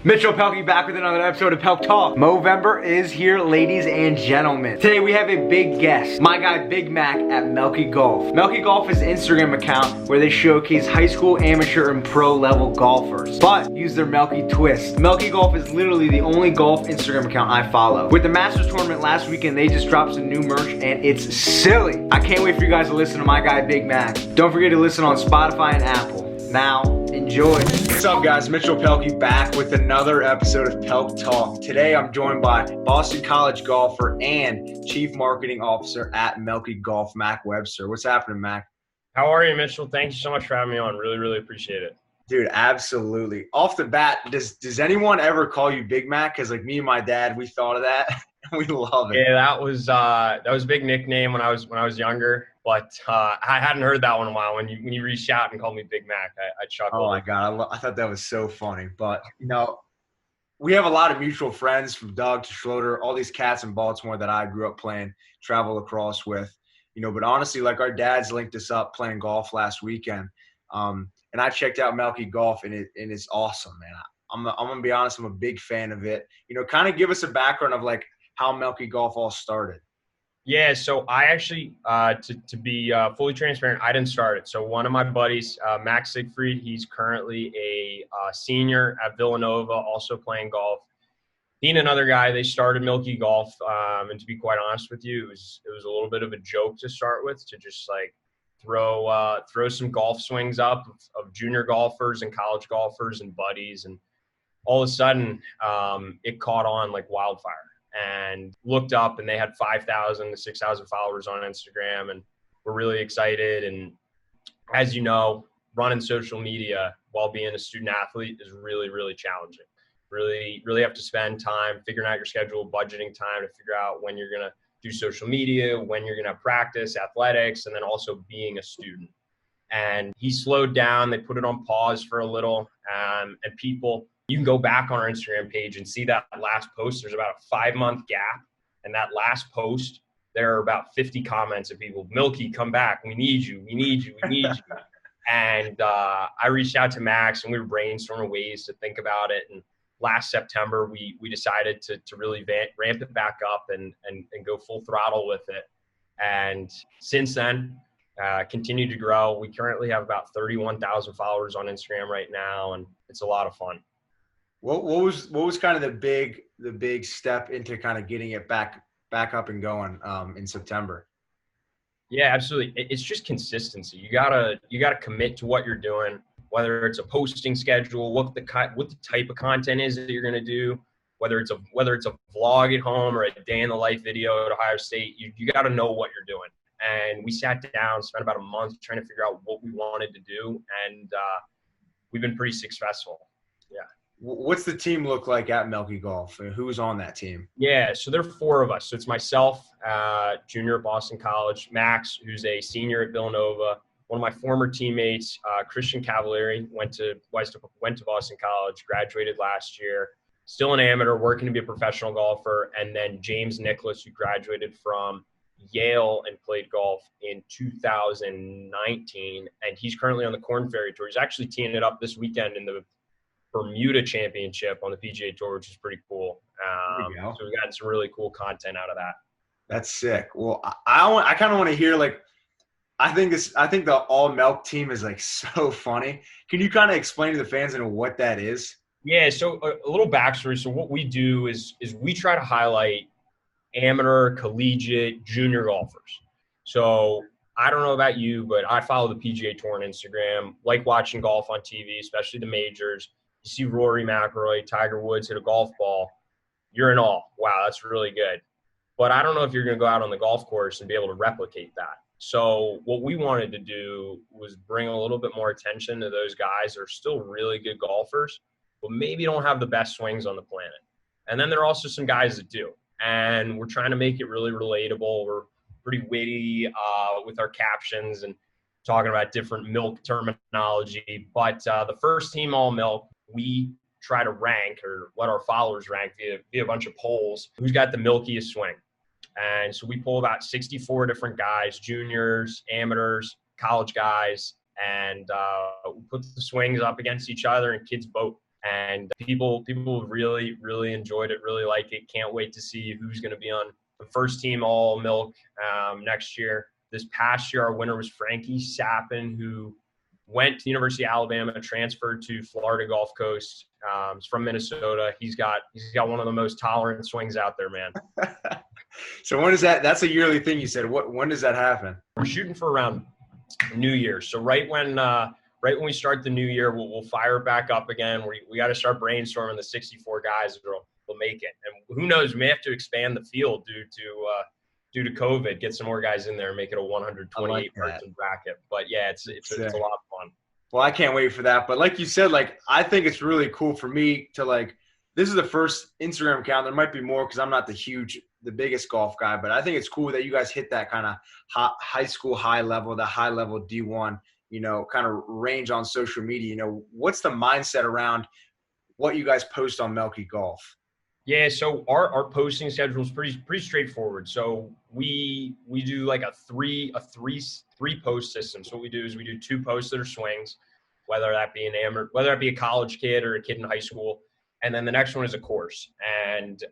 Mitchell Pelky back with another episode of Pelk Talk. Movember is here, ladies and gentlemen. Today we have a big guest, my guy Big Mac at Milky Golf. Milky Golf is an Instagram account where they showcase high school, amateur, and pro level golfers, but use their Milky twist. Milky Golf is literally the only golf Instagram account I follow. With the Masters tournament last weekend, they just dropped some new merch and it's silly. I can't wait for you guys to listen to my guy Big Mac. Don't forget to listen on Spotify and Apple. Now, enjoy. What's up, guys? Mitchell Pelky back with another episode of Pelk Talk. Today, I'm joined by Boston College golfer and Chief Marketing Officer at Milky Golf, Mac Webster. What's happening, Mac? How are you, Mitchell? Thank you so much for having me on. Really appreciate it. Dude, absolutely. Off the bat, does anyone ever call you Big Mac? Because like me and my dad, we thought of that. We love it. Yeah, that was a big nickname when I was younger. But I hadn't heard that one in a while. When you reached out and called me Big Mac, I chuckled. Oh my God, I thought that was so funny. But we have a lot of mutual friends, from Doug to Schroeder, all these cats in Baltimore that I grew up playing travel lacrosse with. But honestly, like our dads linked us up playing golf last weekend. And I checked out Milky Golf, and it's awesome, man. I'm gonna be honest, I'm a big fan of it. Kind of give us a background of like how Milky Golf all started. Yeah, so I actually, to be fully transparent, I didn't start it. So one of my buddies, Max Siegfried, he's currently a senior at Villanova, also playing golf. He and another guy, they started Milky Golf, and to be quite honest with you, it was a little bit of a joke to start with, to just like throw some golf swings up of junior golfers and college golfers and buddies, and all of a sudden it caught on like wildfire. And looked up, and they had 5,000 to 6,000 followers on Instagram, and we're really excited. And as you know, running social media while being a student athlete is really challenging. Really have to spend time figuring out your schedule, budgeting time to figure out when you're gonna do social media, when you're gonna practice athletics, and then also being a student. And he slowed down. They put it on pause for a little, and people. You can go back on our Instagram page and see that last post. There's about a 5-month gap. And that last post, there are about 50 comments of people, Milky, come back. We need you. We need you. We need you. And I reached out to Max, and we were brainstorming ways to think about it. And last September, we decided to really ramp it back up and go full throttle with it. And since then, continue to grow. We currently have about 31,000 followers on Instagram right now, and it's a lot of fun. What was kind of the big step into kind of getting it back up and going in September? Yeah, absolutely. It's just consistency. You gotta commit to what you're doing, whether it's a posting schedule, what the type of content is that you're gonna do, whether it's a vlog at home or a day in the life video at Ohio State. You got to know what you're doing. And we sat down, spent about a month trying to figure out what we wanted to do, and we've been pretty successful. Yeah. What's the team look like at Milky Golf? Who's on that team? Yeah, so there are 4 of us. So it's myself, junior at Boston College, Max, who's a senior at Villanova, one of my former teammates, Christian Cavalieri, went to Boston College, graduated last year, still an amateur, working to be a professional golfer, and then James Nicholas, who graduated from Yale and played golf in 2019, and he's currently on the Korn Ferry Tour. He's actually teeing it up this weekend in the Bermuda Championship on the PGA Tour, which is pretty cool. So we've gotten some really cool content out of that. That's sick. Well, I kind of want to hear, like, I think the all Milk team is like so funny. Can you kind of explain to the fans what that is? Yeah. So a little backstory. So what we do is we try to highlight amateur, collegiate, junior golfers. So I don't know about you, but I follow the PGA Tour on Instagram, like watching golf on TV, especially the majors. You see Rory McIlroy, Tiger Woods hit a golf ball, you're in awe. Wow, that's really good. But I don't know if you're going to go out on the golf course and be able to replicate that. So what we wanted to do was bring a little bit more attention to those guys that are still really good golfers, but maybe don't have the best swings on the planet. And then there are also some guys that do. And we're trying to make it really relatable. We're pretty witty with our captions and talking about different milk terminology. But the first team, All Milk, we try to rank, or let our followers rank via a bunch of polls, who's got the milkiest swing. And so we pull about 64 different guys, juniors, amateurs, college guys, and we put the swings up against each other, and kids vote. And people really enjoyed it, really like it. Can't wait to see who's going to be on the first team all Milk next year. This past year, our winner was Frankie Sappin, who went to the University of Alabama, transferred to Florida Gulf Coast. He's from Minnesota. He's got one of the most tolerant swings out there, man. So when is that? That's a yearly thing you said. When does that happen? We're shooting for around New Year. So right when we start the new year, we'll fire it back up again. We got to start brainstorming the 64 guys that will make it. And who knows, we may have to expand the field due to COVID, get some more guys in there and make it a 128 person bracket. But yeah, it's a lot of fun. Well, I can't wait for that. But like you said, like, I think it's really cool for me to, like, this is the first Instagram account. There might be more because I'm not the biggest golf guy, but I think it's cool that you guys hit that kind of high school high level, the high level D1, kind of range on social media. What's the mindset around what you guys post on Milky Golf? Yeah, so our posting schedule is pretty straightforward. So we do like a three post system. So what we do is we do 2 posts that are swings, whether that be whether that be a college kid or a kid in high school, and then the next one is a course. And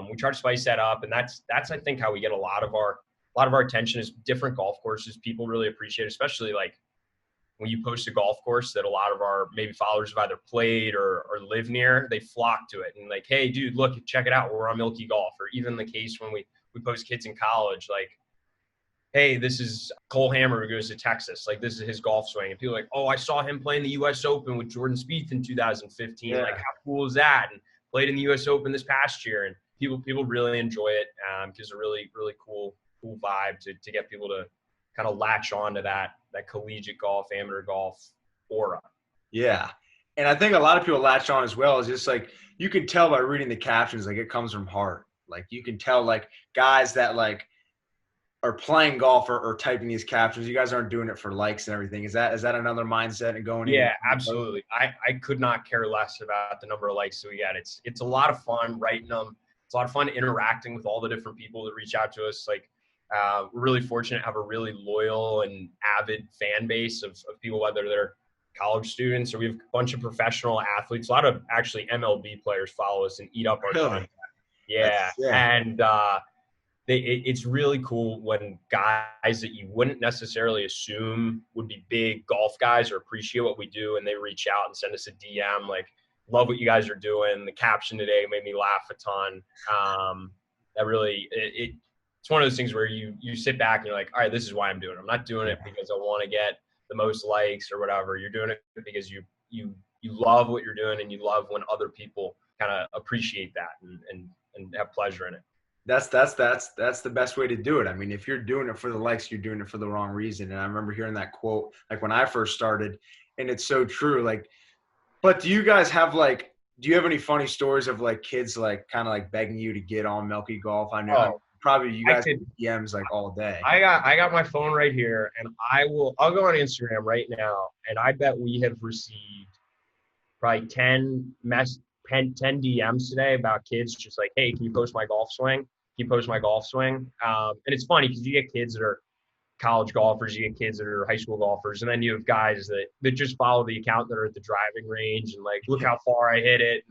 we try to spice that up, and that's I think how we get a lot of our attention is different golf courses. People really appreciate it, especially like when you post a golf course that a lot of our maybe followers have either played or live near, they flock to it and like, hey, dude, look, check it out. We're on Milky Golf. Or even the case when we post kids in college, like, hey, this is Cole Hammer who goes to Texas. Like, this is his golf swing. And people are like, oh, I saw him playing the U.S. Open with Jordan Spieth in 2015. Yeah. Like, how cool is that? And played in the U.S. Open this past year. And people really enjoy it because it's a really, really cool vibe to get people to kind of latch on to that collegiate golf, amateur golf aura. Yeah. And I think a lot of people latch on as well. Is just like, you can tell by reading the captions, like, it comes from heart. Like, you can tell, like, guys that, like, are playing golf or typing these captions, you guys aren't doing it for likes and everything. Is that another mindset and going? Yeah, absolutely. I could not care less about the number of likes we get. It's a lot of fun writing them. It's a lot of fun interacting with all the different people that reach out to us. Like, we're really fortunate to have a really loyal and avid fan base of people, whether they're college students or we have a bunch of professional athletes. A lot of actually MLB players follow us and eat up our content. Yeah. And it's really cool when guys that you wouldn't necessarily assume would be big golf guys or appreciate what we do, and they reach out and send us a DM like, love what you guys are doing. The caption today made me laugh a ton. That really it's one of those things where you sit back and you're like, all right, this is why I'm doing it. I'm not doing it because I want to get the most likes or whatever. You're doing it because you love what you're doing and you love when other people kind of appreciate that and have pleasure in it. That's the best way to do it. I mean, if you're doing it for the likes, you're doing it for the wrong reason. And I remember hearing that quote, like, when I first started, and it's so true. Like, but do you have any funny stories of, like, kids, like, kind of like begging you to get on Milky Golf? I know probably you guys DMs like all day. I got my phone right here, and I'll go on Instagram right now, and I bet we have received probably 10 DMs today about kids just like, hey, can you post my golf swing? Can you post my golf swing? And it's funny because you get kids that are college golfers, you get kids that are high school golfers, and then you have guys that just follow the account that are at the driving range and like, look how far I hit it.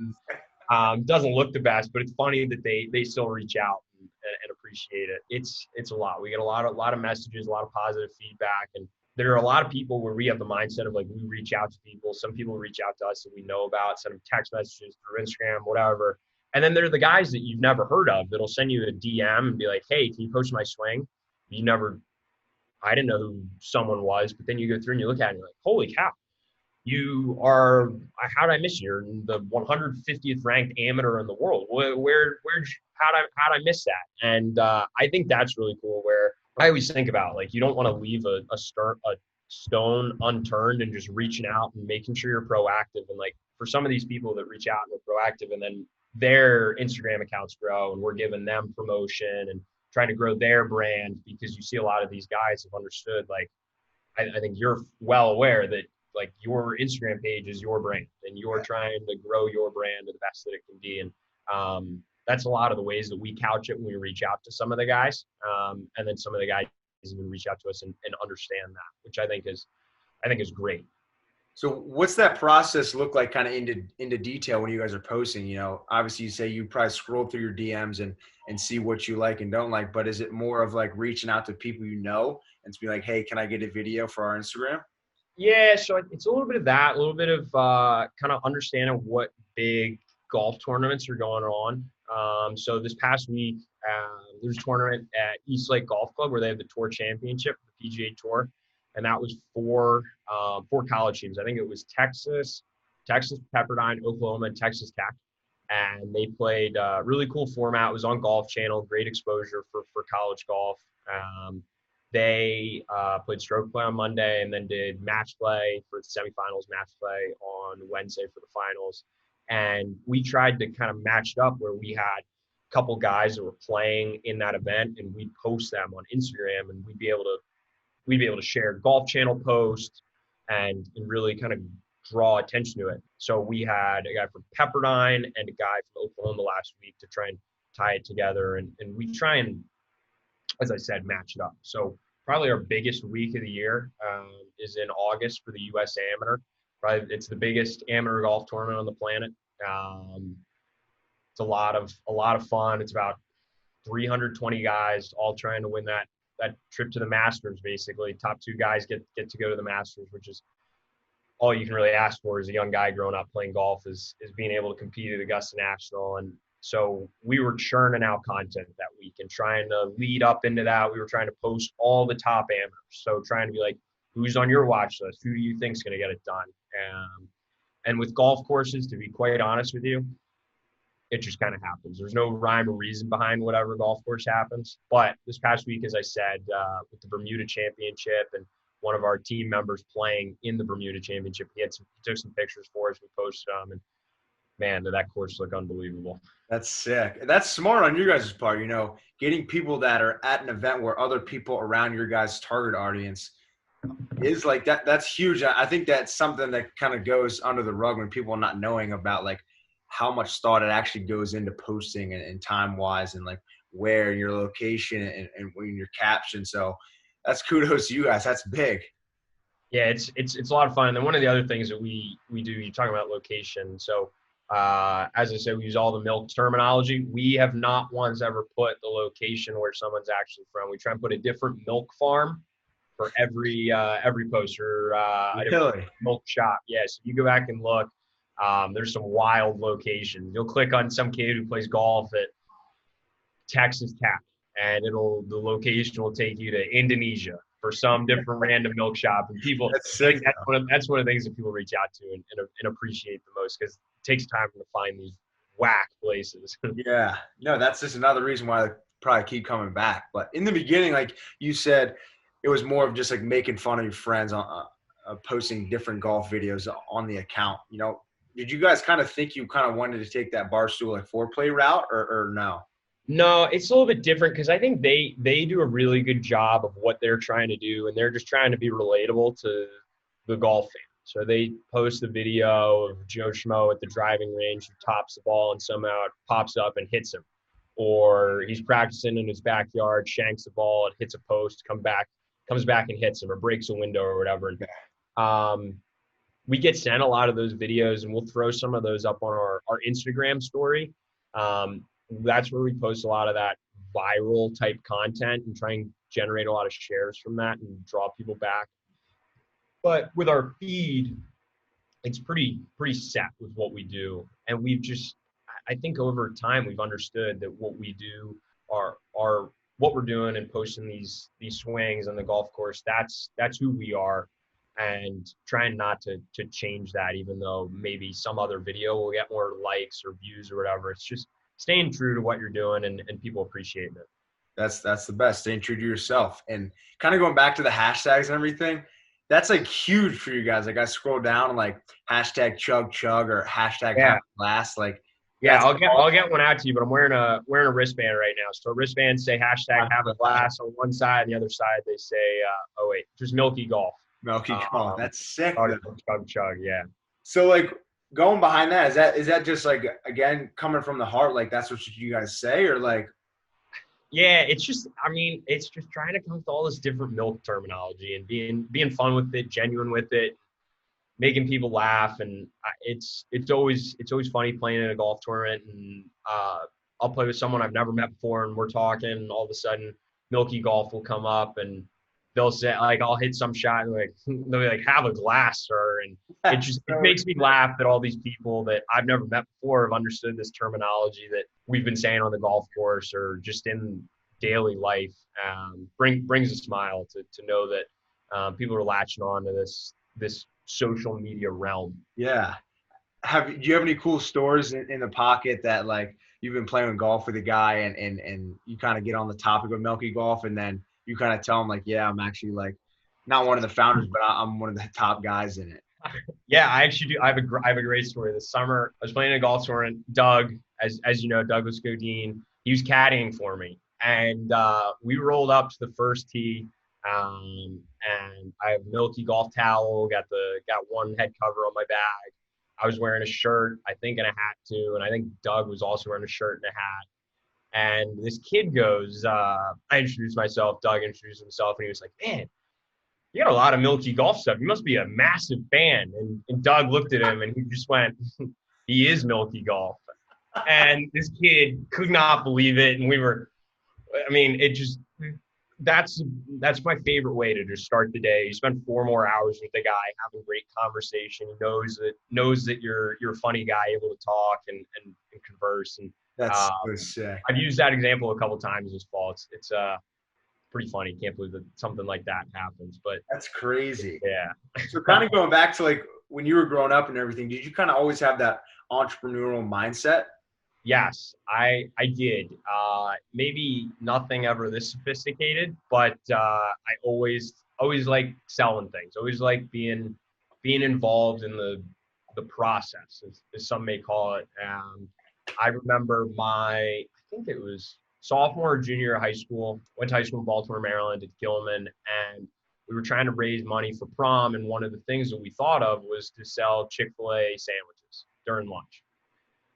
And doesn't look the best, but it's funny that they still reach out and appreciate it. It's a lot. We get a lot of messages, a lot of positive feedback, and there are a lot of people where we have the mindset of like, we reach out to people. Some people reach out to us that we know about, send them text messages through Instagram, whatever. And then there are the guys that you've never heard of that'll send you a DM and be like, hey, can you post my swing? I didn't know who someone was, but then you go through and you look at it and you're like, holy cow, how did I miss you? You're the 150th ranked amateur in the world. How'd I miss that? And I think that's really cool, where I always think about, like, you don't want to leave a stone unturned and just reaching out and making sure you're proactive. And like, for some of these people that reach out and are proactive and then their Instagram accounts grow and we're giving them promotion and trying to grow their brand, because you see a lot of these guys have understood, like, I think you're well aware that, like, your Instagram page is your brand and you're trying to grow your brand to the best that it can be. And that's a lot of the ways that we couch it when we reach out to some of the guys. And then some of the guys even reach out to us and understand that, which I think is great. So what's that process look like kind of into detail when you guys are posting? You know, obviously you say you probably scroll through your DMs and see what you like and don't like, but is it more of like reaching out to people you know and to be like, hey, can I get a video for our Instagram? Yeah, so it's a little bit of that, a little bit of kind of understanding what big golf tournaments are going on. So this past week, there's a tournament at East Lake Golf Club where they have the Tour Championship, the PGA Tour, and that was four college teams. I think it was Texas, Pepperdine, Oklahoma, and Texas Tech. And they played a really cool format. It was on Golf Channel, great exposure for college golf. They played stroke play on Monday and then did match play for the semifinals, match play on Wednesday for the finals. And we tried to kind of match it up where we had a couple guys that were playing in that event, and we'd post them on Instagram, and we'd be able to share Golf Channel posts and really kind of draw attention to it. So we had a guy from Pepperdine and a guy from Oklahoma last week to try and tie it together, and we try and, as I said, match it up. So probably our biggest week of the year is in August for the U.S. Amateur. Probably it's the biggest amateur golf tournament on the planet. It's a lot of fun. It's about 320 guys all trying to win that trip to the Masters. Basically, top two guys get to go to the Masters, which is all you can really ask for as a young guy growing up playing golf is being able to compete at Augusta National. And so we were churning out content that week and trying to lead up into that. We were trying to post all the top amateurs. So trying to be like, who's on your watch list? Who do you think is going to get it done? And with golf courses, to be quite honest with you, it just kind of happens. There's no rhyme or reason behind whatever golf course happens. But this past week, as I said, with the Bermuda Championship and one of our team members playing in the Bermuda Championship, he took some pictures for us. We posted them, and man, did that course look unbelievable. That's sick. That's smart on you guys' part, you know, getting people that are at an event where other people around your guys' target audience is like that. That's huge. I think that's something that kind of goes under the rug when people are not knowing about like how much thought it actually goes into posting and time wise and like where your location and when your caption. So that's kudos to you guys. That's big. Yeah, it's a lot of fun. And then one of the other things that we do, you're talking about location. So as I said, we use all the milk terminology. We have not once ever put the location where someone's actually from. We try and put a different milk farm for every poster, a different milk shop. Yes, if you go back and look, there's some wild locations. You'll click on some kid who plays golf at Texas Tech, and the location will take you to Indonesia for some different random milk shop. And people, that's one of the things that people reach out to and appreciate the most, because it takes time to find these whack places. Yeah, no, that's just another reason why they probably keep coming back. But in the beginning, like you said, it was more of just like making fun of your friends on posting different golf videos on the account. You know, did you guys kind of think you kind of wanted to take that Barstool like foreplay route or no? No, it's a little bit different because I think they do a really good job of what they're trying to do, and they're just trying to be relatable to the golf fan. So they post a video of Joe Schmo at the driving range who tops the ball and somehow it pops up and hits him. Or he's practicing in his backyard, shanks the ball, it hits a post, comes back and hits him or breaks a window or whatever. We get sent a lot of those videos, and we'll throw some of those up on our Instagram story. That's where we post a lot of that viral type content and try and generate a lot of shares from that and draw people back. But with our feed, it's pretty set with what we do. And I think over time, we've understood that what we do are what we're doing and posting these swings on the golf course. That's who we are, and trying not to change that, even though maybe some other video will get more likes or views or whatever. It's just staying true to what you're doing and people appreciating it. That's the best. Staying true to yourself and kind of going back to the hashtags and everything. That's like huge for you guys. Like I scroll down and like hashtag chug chug or hashtag have glass. Like yeah, I'll get one out to you, but I'm wearing a wristband right now. So wristbands say hashtag have a glass on one side, and the other side they say just Milky Golf. Milky Golf. That's sick. Chug chug, yeah. So like going behind that, is that just like again coming from the heart? Like that's what you guys say, or like? Yeah, it's just trying to come with all this different milk terminology and being fun with it, genuine with it. making people laugh, and it's always funny playing in a golf tournament, and I'll play with someone I've never met before, and we're talking, and all of a sudden Milky Golf will come up, and they'll say, like, I'll hit some shot, and like they'll be like, have a glass, sir, and it makes me laugh that all these people that I've never met before have understood this terminology that we've been saying on the golf course or just in daily life. Brings a smile to know that people are latching on to this social media realm. Yeah. Do you have any cool stories in the pocket that like you've been playing golf with a guy and you kind of get on the topic of Milky Golf and then you kind of tell him like, yeah, I'm actually like not one of the founders, but I'm one of the top guys in it. Yeah, I actually do. I have a great story. This summer, I was playing a golf tournament. Doug, as you know, Douglas Godin, he was caddying for me, and we rolled up to the first tee. And I have Milky golf towel, got one head cover on my bag. I was wearing a shirt, I think, and a hat too. And I think Doug was also wearing a shirt and a hat. And this kid goes, I introduced myself, Doug introduced himself, and he was like, man, you got a lot of Milky golf stuff. You must be a massive fan. And Doug looked at him and he just went, he is Milky golf. And this kid could not believe it. And that's my favorite way to just start the day. You spend 4 more hours with the guy, having a great conversation. He knows that you're a funny guy, able to talk and converse. And that's so sick. I've used that example a couple of times this fall. It's pretty funny. Can't believe that something like that happens, but that's crazy. Yeah. So kind of going back to like when you were growing up and everything, did you kind of always have that entrepreneurial mindset? Yes, I did. Maybe nothing ever this sophisticated, but I always like selling things. Always like being involved in the process, as some may call it. I remember I think it was sophomore or junior high school. Went to high school in Baltimore, Maryland, at Gilman, and we were trying to raise money for prom. And one of the things that we thought of was to sell Chick-fil-A sandwiches during lunch.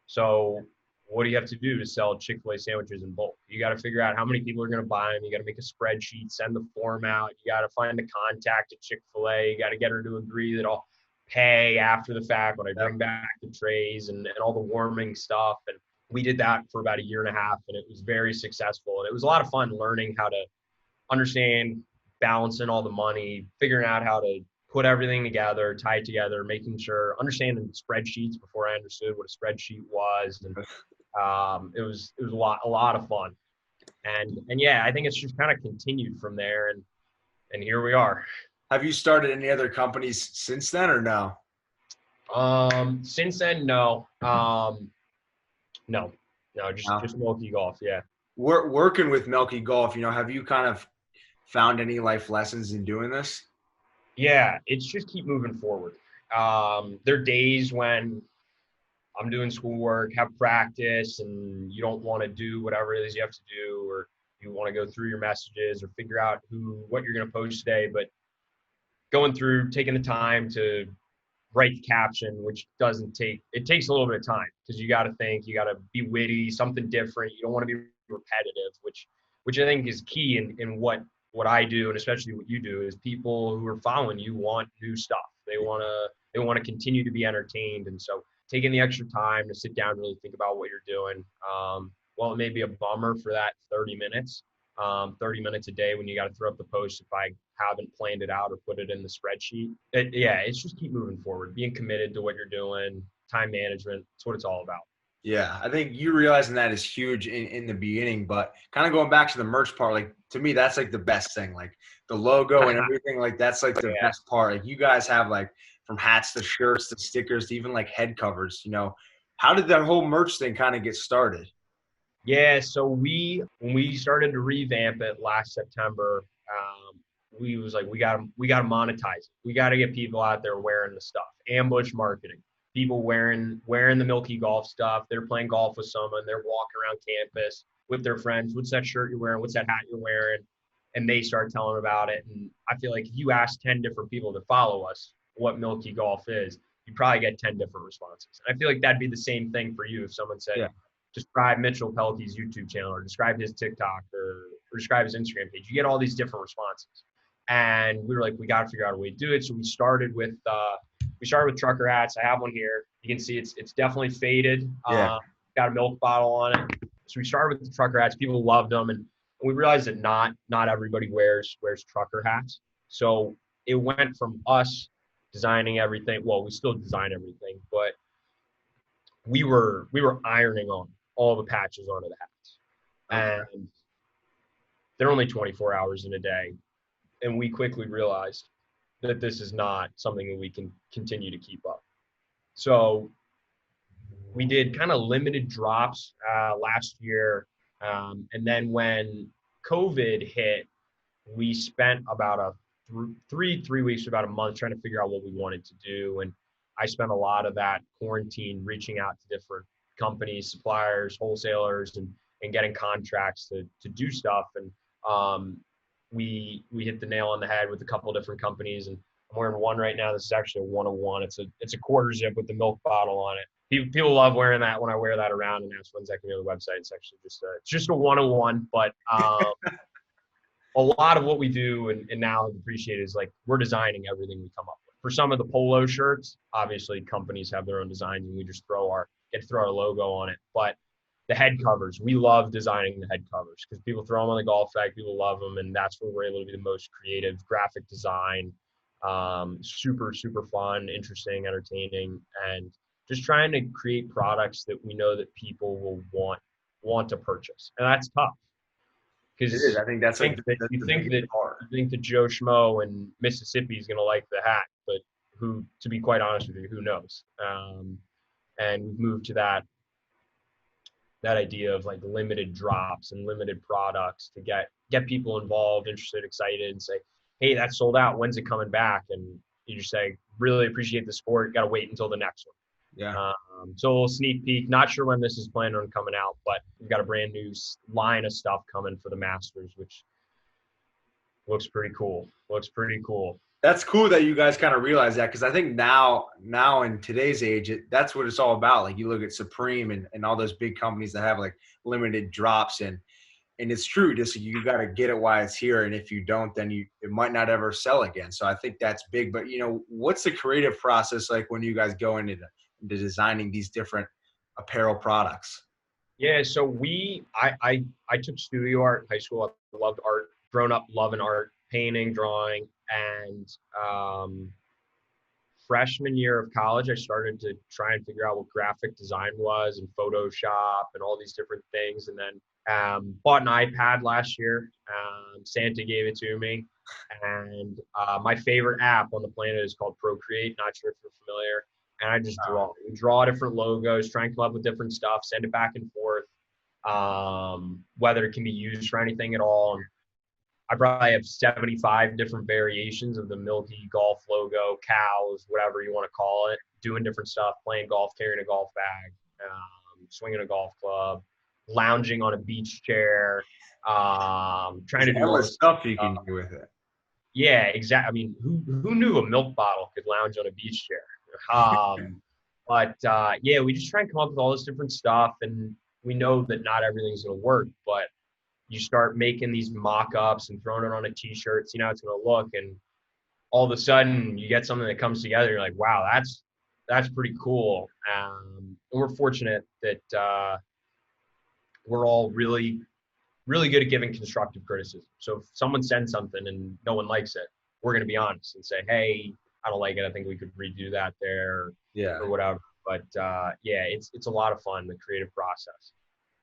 So what do you have to do to sell Chick-fil-A sandwiches in bulk? You got to figure out how many people are going to buy them. You got to make a spreadsheet, send the form out. You got to find the contact at Chick-fil-A. You got to get her to agree that I'll pay after the fact when I bring back the trays and all the warming stuff. And we did that for about 1.5 years, and it was very successful. And it was a lot of fun learning how to understand balancing all the money, figuring out how to put everything together, tie it together, making sure, understanding spreadsheets before I understood what a spreadsheet was. And it was a lot of fun. And yeah, I think it's just kind of continued from there. And here we are. Have you started any other companies since then or no? Since then, no. No, just Milky Golf. Yeah. Working with Milky Golf, have you kind of found any life lessons in doing this? Yeah, it's just keep moving forward. There are days when I'm doing schoolwork, have practice, and you don't want to do whatever it is you have to do, or you want to go through your messages or figure out what you're going to post today. But going through, taking the time to write the caption, which it takes a little bit of time because you got to think, you got to be witty, something different. You don't want to be repetitive, which I think is key in what I do, and especially what you do, is people who are following you want new stuff. They want to continue to be entertained. And so taking the extra time to sit down and really think about what you're doing. Well, it may be a bummer for that 30 minutes a day when you got to throw up the post if I haven't planned it out or put it in the spreadsheet. It's just keep moving forward, being committed to what you're doing, time management. That's what it's all about. Yeah, I think you realizing that is huge in the beginning, but kind of going back to the merch part, like to me, that's like the best thing, like the logo and everything, like that's like the best part. Like you guys have like from hats to shirts to stickers to even like head covers, how did that whole merch thing kind of get started? Yeah, so when we started to revamp it last September, we was like, we got to monetize it. We got to get people out there wearing the stuff. Ambush marketing. People wearing the Milky Golf stuff. They're playing golf with someone. They're walking around campus with their friends. What's that shirt you're wearing? What's that hat you're wearing? And they start telling about it. And I feel like if you ask 10 different people that follow us what Milky Golf is, you probably get 10 different responses. And I feel like that'd be the same thing for you if someone said, describe Mitchell Pelkey's YouTube channel or describe his TikTok or describe his Instagram page. You get all these different responses. And we were like, we got to figure out a way to do it. So we started with we started with trucker hats. I have one here. You can see it's definitely faded. Yeah. Got a milk bottle on it. So we started with the trucker hats. People loved them, and we realized that not everybody wears trucker hats. So it went from us designing everything. Well, we still design everything, but we were ironing on all the patches onto the hats, and they're only 24 hours in a day. And we quickly realized that this is not something that we can continue to keep up. So we did kind of limited drops last year. And then when COVID hit, we spent about a three weeks, about a month trying to figure out what we wanted to do. And I spent a lot of that quarantine reaching out to different companies, suppliers, wholesalers, and getting contracts to do stuff. And we hit the nail on the head with a couple of different companies. And I'm wearing one right now. This is actually a 101. It's a quarter zip with the milk bottle on it. People love wearing that when I wear that around and ask when's that going to be on the website. It's actually just a 101, but a lot of what we do and now have appreciated is like we're designing everything we come up with. For some of the polo shirts, obviously companies have their own designs and we just get to throw our logo on it. But the head covers, we love designing the head covers because people throw them on the golf bag, people love them, and that's where we're able to be the most creative graphic design. Super, super fun, interesting, entertaining, and just trying to create products that we know that people will want to purchase. And that's tough. Because I think that's you think that Joe Schmo in Mississippi is going to like the hat, but to be quite honest with you, who knows? And we've moved to that idea of like limited drops and limited products to get people involved, interested, excited, and say, hey, that's sold out. When's it coming back? And you just say, really appreciate the sport. Got to wait until the next one. Yeah. So a little sneak peek. Not sure when this is planned on coming out, but we've got a brand new line of stuff coming for the Masters, which looks pretty cool. That's cool that you guys kind of realize that, because I think now in today's age, that's what it's all about. Like you look at Supreme and all those big companies that have like limited drops, and it's true. Just you got to get it while it's here, and if you don't, then it might not ever sell again. So I think that's big. But what's the creative process like when you guys go into designing these different apparel products? Yeah, so I took studio art in high school. I loved art. Grown up loving art, painting, drawing, and freshman year of college, I started to try and figure out what graphic design was and Photoshop and all these different things. And then bought an iPad last year. Santa gave it to me. And my favorite app on the planet is called Procreate. Not sure if you're familiar. And I just draw different logos, try and come up with different stuff, send it back and forth, whether it can be used for anything at all. And I probably have 75 different variations of the Milky golf logo, cows, whatever you want to call it, doing different stuff, playing golf, carrying a golf bag, swinging a golf club, lounging on a beach chair, trying to do all this stuff you can do with it. Yeah, exactly. I mean, who knew a milk bottle could lounge on a beach chair? But yeah, we just try and come up with all this different stuff, and we know that not everything's going to work, but you start making these mock-ups and throwing it on a t-shirt, see how it's going to look, and all of a sudden you get something that comes together. You're like, wow, that's pretty cool. And we're fortunate that we're all really, really good at giving constructive criticism. So if someone sends something and no one likes it, we're going to be honest and say, hey, I don't like it. I think we could redo that there, or whatever. But yeah, it's a lot of fun, the creative process.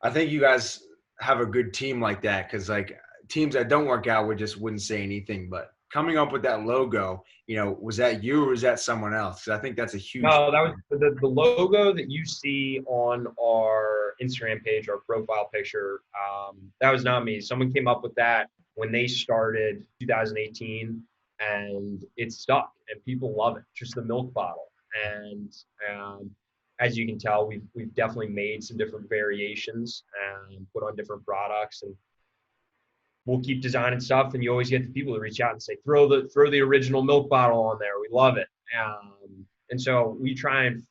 I think you guys have a good team like that, because like teams that don't work out wouldn't say anything. But coming up with that logo, was that you or was that someone else? Because I think that's a huge. No, that was the logo that you see on our Instagram page, our profile picture. That was not me. Someone came up with that when they started 2018, and it stuck, and people love it. Just the milk bottle, and as you can tell, we've definitely made some different variations and put on different products, and we'll keep designing stuff. And you always get the people to reach out and say, throw the original milk bottle on there. We love it. And so we try and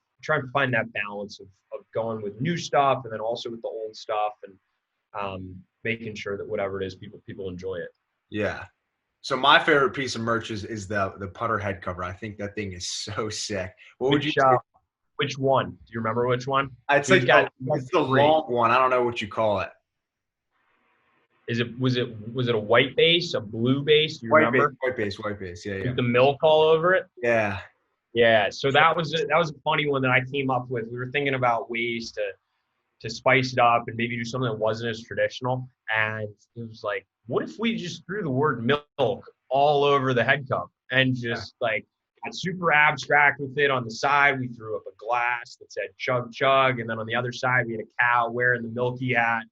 find that balance of going with new stuff and then also with the old stuff, and making sure that whatever it is, people enjoy it. Yeah. So my favorite piece of merch is the putter head cover. I think that thing is so sick. What would you Which say? which one? Do you remember which one? It's We've like got it's the three. long one. I don't know what you call it. Was it a white base, a blue base? Do you White base, remember? white base, white base. Yeah, yeah. With the milk all over it? Yeah. Yeah. So that was a funny one that I came up with. We were thinking about ways to spice it up and maybe do something that wasn't as traditional. And it was like, what if we just threw the word milk all over the head cup and Yeah. just like got super abstract with it? On the side, we threw up a glass that said chug chug. And then on the other side, we had a cow wearing the Milky hat,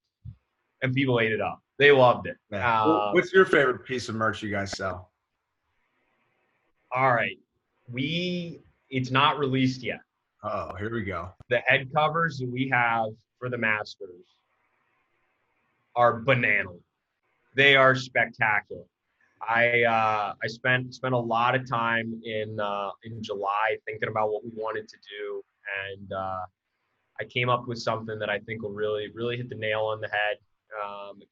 and people ate it up. They loved it. Yeah. What's your favorite piece of merch you guys sell? All right. It's not released yet. Oh, here we go. The head covers that we have for the Masters are banana. They are spectacular. I spent a lot of time in July thinking about what we wanted to do, and I came up with something that I think will really hit the nail on the head.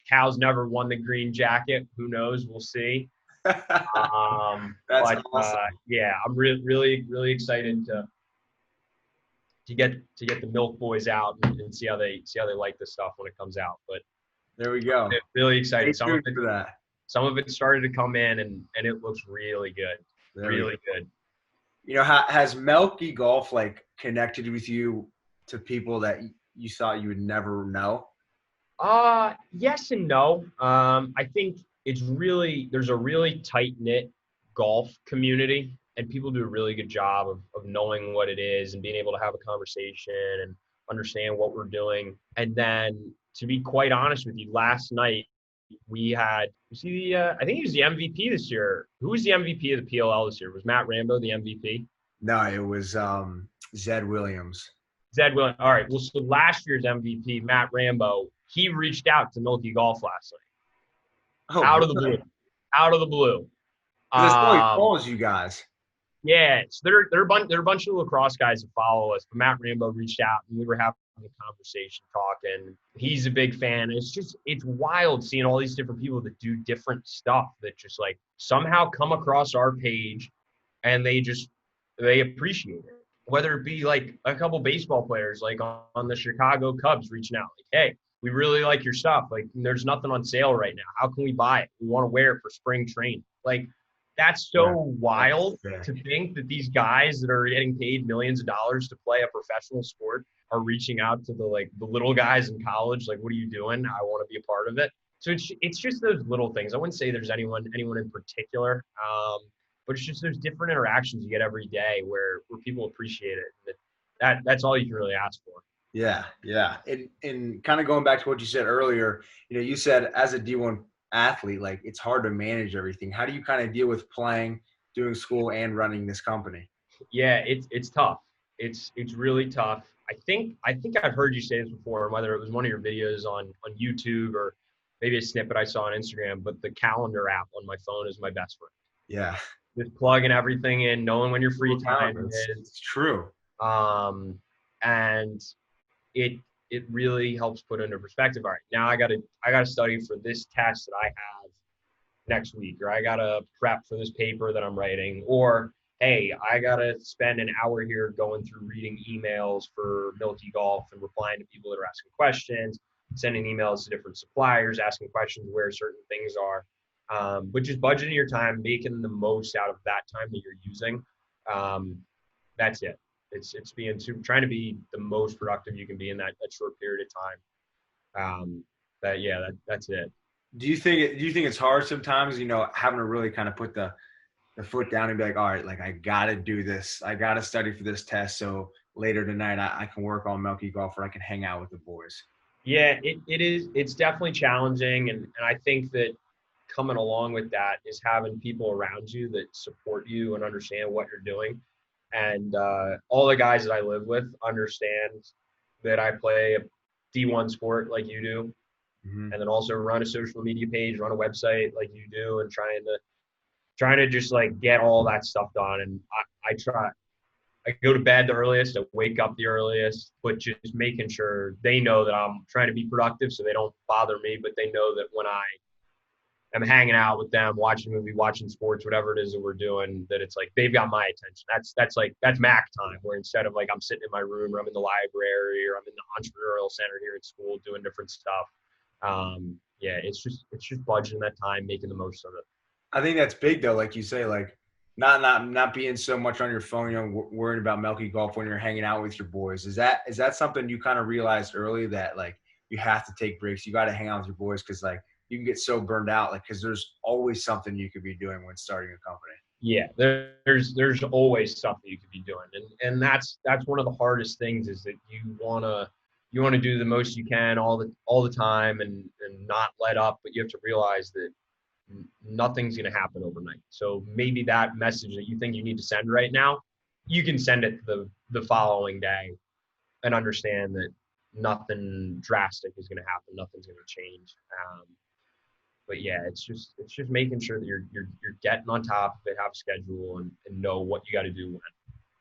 Cal's never won the green jacket. Who knows? We'll see. That's But awesome. yeah, I'm really excited to get the Milk Boys out and see how they like this stuff when it comes out. But There we go. really Stay excited. tuned for that. Some of it started to come in, and it looks really good. There we go. Really good. You know, has Milky Golf like connected with you to people that you thought you would never know? Yes and no. I think there's a really tight knit golf community, and people do a really good job of knowing what it is and being able to have a conversation and understand what we're doing. And then, to be quite honest with you, last night we had, I think he was the MVP this year. Who was the MVP of the PLL this year? Was Matt Rambo the MVP? No, it was Zed Williams. Zed Williams. All right. Well, so last year's MVP, Matt Rambo, he reached out to Milky Golf last night. Oh, Out of the really? blue. Out of the blue. This boy follows you guys. Yeah, so there are a bunch of lacrosse guys that follow us, but Matt Rambo reached out and we were having a conversation, talking. He's a big fan. It's wild seeing all these different people that do different stuff that just like somehow come across our page and they appreciate it. Whether it be like a couple baseball players like on the Chicago Cubs reaching out, like, hey, we really like your stuff. Like, there's nothing on sale right now. How can we buy it? We want to wear it for spring training. Like, that's so wild to think that these guys that are getting paid millions of dollars to play a professional sport are reaching out to the little guys in college. Like, what are you doing? I want to be a part of it. So it's just those little things. I wouldn't say there's anyone in particular, but it's just those different interactions you get every day where people appreciate it. That's all you can really ask for. Yeah, yeah. And kind of going back to what you said earlier, you know, you said as a D1 athlete, like it's hard to manage everything. How do you kind of deal with playing, doing school, and running this company? Yeah, it's tough. It's really tough. I think I've heard you say this before, whether it was one of your videos on YouTube or maybe a snippet I saw on Instagram, but the calendar app on my phone is my best friend. Yeah. Just plugging everything in, knowing when your free time is. It's true. And it really helps put into perspective. All right, now I gotta study for this test that I have next week, or I gotta prep for this paper that I'm writing, or hey, I gotta spend an hour here going through reading emails for Milky Golf and replying to people that are asking questions, sending emails to different suppliers, asking questions where certain things are. But just budgeting your time, making the most out of that time that you're using. That's it. It's trying to be the most productive you can be in that short period of time. That's it. Do you think it's hard sometimes, you know, having to really kind of put the foot down and be like, all right, like I got to do this. I got to study for this test. So later tonight I can work on Milky Golf or I can hang out with the boys. Yeah, it is. It's definitely challenging. And I think that coming along with that is having people around you that support you and understand what you're doing. And all the guys that I live with understand that I play a D1 sport like you do, and then also run a social media page, run a website like you do, and trying to just like get all that stuff done. And I go to bed the earliest, I wake up the earliest, but just making sure they know that I'm trying to be productive so they don't bother me, but they know that when I am hanging out with them, watching a movie, watching sports, whatever it is that we're doing, that it's like they've got my attention. That's Mac time, where instead of like I'm sitting in my room or I'm in the library or I'm in the entrepreneurial center here at school doing different stuff. Yeah, it's just budgeting that time, making the most of it. I think that's big though, like you say, like not being so much on your phone, you know, worrying about Milky Golf when you're hanging out with your boys. Is that something you kind of realized early, that like you have to take breaks, you got to hang out with your boys, because like you can get so burned out, like because there's always something you could be doing when starting a company. Yeah, there's always stuff that you could be doing, and that's one of the hardest things, is that you wanna do the most you can all the time and not let up, but you have to realize that nothing's going to happen overnight. So maybe that message that you think you need to send right now, you can send it the following day and understand that nothing drastic is going to happen. Nothing's going to change. But yeah, it's just making sure that you're getting on top of it, have a schedule, and know what you got to do when.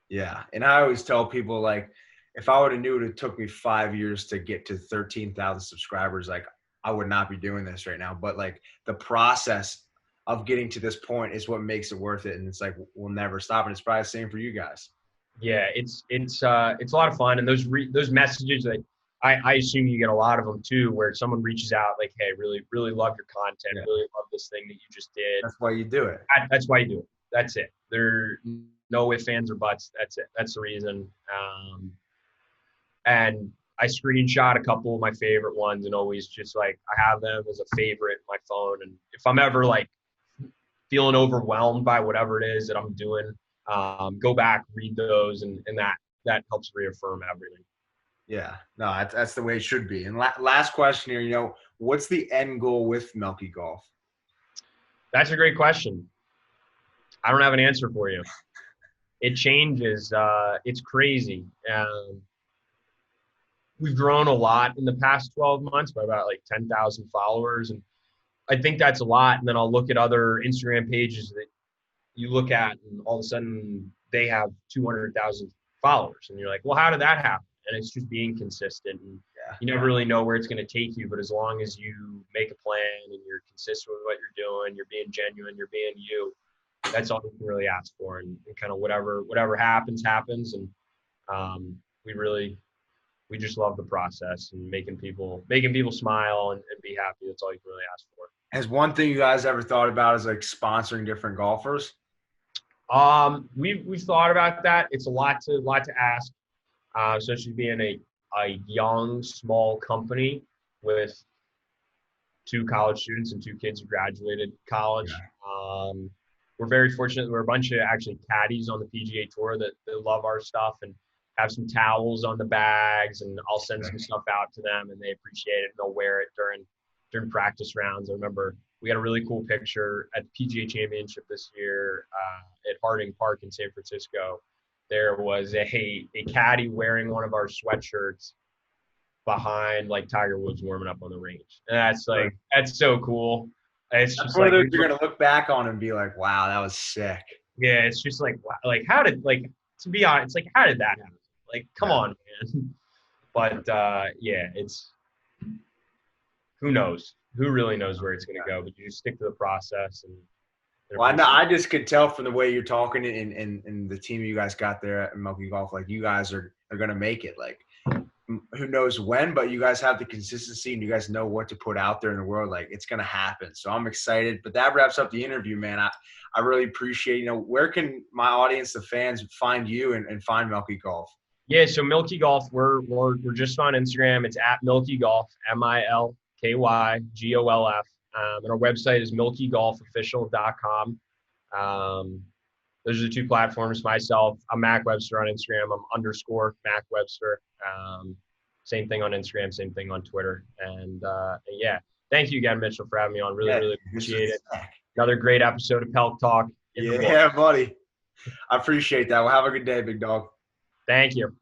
Yeah. And I always tell people, like, if I would have knew it took me 5 years to get to 13,000 subscribers, like I would not be doing this right now. But like the process of getting to this point is what makes it worth it. And it's like, we'll never stop. And it's probably the same for you guys. Yeah, it's a lot of fun. And those messages that I assume you get a lot of them too, where someone reaches out like, hey, really, really love your content. Yeah. Really love this thing that you just did. That's why you do it. That's why you do it. That's it. There no ifs, ands, or buts. That's it. That's the reason. And I screenshot a couple of my favorite ones and always just like I have them as a favorite in my phone. And if I'm ever like feeling overwhelmed by whatever it is that I'm doing, go back, read those, and that helps reaffirm everything. Yeah, no, that's the way it should be. And last question here, you know, what's the end goal with Milky Golf? That's a great question. I don't have an answer for you. It changes. It's crazy. We've grown a lot in the past 12 months by about like 10,000 followers. And I think that's a lot. And then I'll look at other Instagram pages that you look at and all of a sudden they have 200,000 followers. And you're like, well, how did that happen? And it's just being consistent. And you never really know where it's going to take you. But as long as you make a plan and you're consistent with what you're doing, you're being genuine, you're being you, that's all you can really ask for. And kind of whatever happens. And we just love the process and making people smile and be happy. That's all you can really ask for. Has one thing you guys ever thought about is like sponsoring different golfers? We've thought about that. It's a lot to ask, especially being a young, small company with 2 college students and 2 kids who graduated college. Yeah. We're very fortunate. We're a bunch of actually caddies on the PGA Tour that love our stuff and have some towels on the bags, and I'll send some stuff out to them, and they appreciate it, and they'll wear it during practice rounds. I remember we got a really cool picture at the PGA Championship this year at Harding Park in San Francisco. There was a caddy wearing one of our sweatshirts behind like Tiger Woods warming up on the range. And that's so cool. It's just one of those you're gonna look back on and be like, wow, that was sick. Yeah, it's just like, wow, how did to be honest, it's like, how did that happen? Like, come on, man. But yeah, it's who knows? Who really knows where it's going to go? But you just stick to the process. Well, I just could tell from the way you're talking and the team you guys got there at Milky Golf, like you guys are going to make it. Like, who knows when, but you guys have the consistency and you guys know what to put out there in the world. Like, it's going to happen. So I'm excited. But that wraps up the interview, man. I really appreciate, you know, where can my audience, the fans, find you and find Milky Golf? Yeah, so Milky Golf, we're just on Instagram. It's at Milky Golf, MilkyGolf. And our website is milkygolfofficial.com. Those are the 2 platforms. Myself, I'm Mac Webster on Instagram. I'm _ Mac Webster. Same thing on Instagram, same thing on Twitter. And yeah, thank you again, Mitchell, for having me on. Really appreciate it. Another great episode of Pelk Talk. Yeah, buddy. I appreciate that. Well, have a good day, big dog. Thank you.